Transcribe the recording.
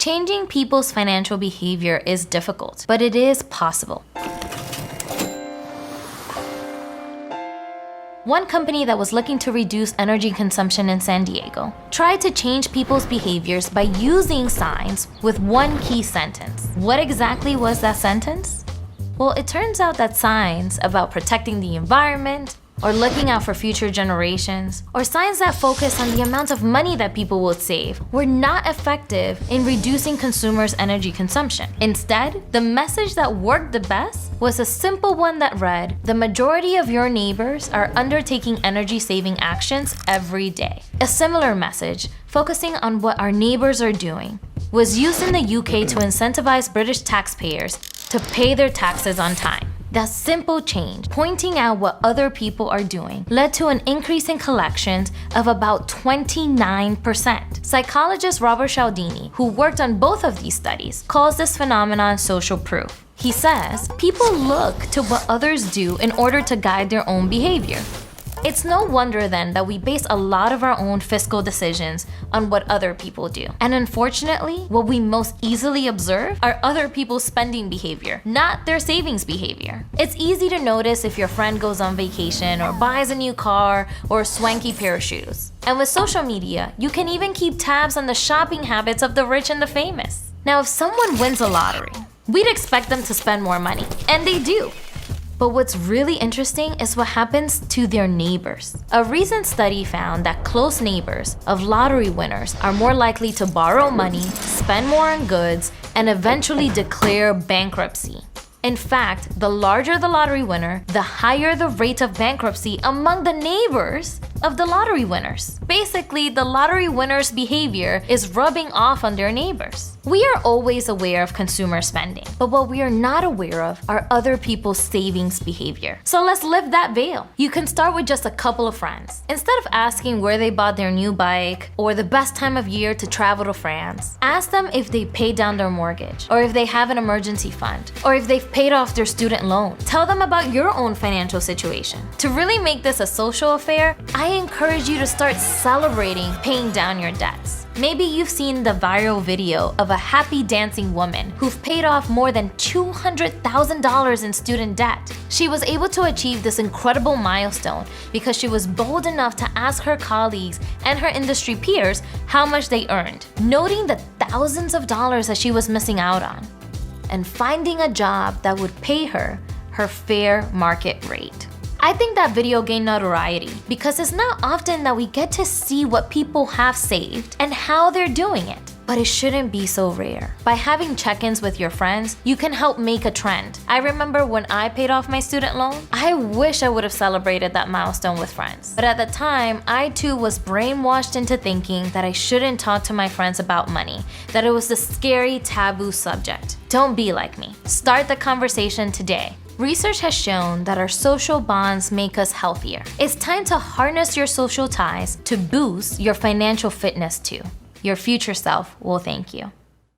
Changing people's financial behavior is difficult, but it is possible. One company that was looking to reduce energy consumption in San Diego tried to change people's behaviors by using signs with one key sentence. What exactly was that sentence? Well, it turns out that signs about protecting the environment, or looking out for future generations, or signs that focus on the amount of money that people will save were not effective in reducing consumers' energy consumption. Instead, the message that worked the best was a simple one that read, "The majority of your neighbors are undertaking energy-saving actions every day." A similar message, focusing on what our neighbors are doing, was used in the UK to incentivize British taxpayers to pay their taxes on time. That simple change, pointing out what other people are doing, led to an increase in collections of about 29%. Psychologist Robert Cialdini, who worked on both of these studies, calls this phenomenon social proof. He says, people look to what others do in order to guide their own behavior. It's no wonder then that we base a lot of our own fiscal decisions on what other people do. And unfortunately, what we most easily observe are other people's spending behavior, not their savings behavior. It's easy to notice if your friend goes on vacation or buys a new car or a swanky pair of shoes. And with social media, you can even keep tabs on the shopping habits of the rich and the famous. Now, if someone wins a lottery, we'd expect them to spend more money, and they do. But what's really interesting is what happens to their neighbors. A recent study found that close neighbors of lottery winners are more likely to borrow money, spend more on goods, and eventually declare bankruptcy. In fact, the larger the lottery winner, the higher the rate of bankruptcy among the neighbors of the lottery winners. Basically, the lottery winners' behavior is rubbing off on their neighbors. We are always aware of consumer spending, but what we are not aware of are other people's savings behavior. So let's lift that veil. You can start with just a couple of friends. Instead of asking where they bought their new bike or the best time of year to travel to France, ask them if they paid down their mortgage, or if they have an emergency fund, or if they've paid off their student loan. Tell them about your own financial situation. To really make this a social affair, I encourage you to start celebrating paying down your debts. Maybe you've seen the viral video of a happy dancing woman who've paid off more than $200,000 in student debt. She was able to achieve this incredible milestone because she was bold enough to ask her colleagues and her industry peers how much they earned, noting the thousands of dollars that she was missing out on, and finding a job that would pay her her fair market rate. I think that video gained notoriety because it's not often that we get to see what people have saved and how they're doing it. But it shouldn't be so rare. By having check-ins with your friends, you can help make a trend. I remember when I paid off my student loan, I wish I would have celebrated that milestone with friends. But at the time, I too was brainwashed into thinking that I shouldn't talk to my friends about money, that it was a scary, taboo subject. Don't be like me. Start the conversation today. Research has shown that our social bonds make us healthier. It's time to harness your social ties to boost your financial fitness too. Your future self will thank you.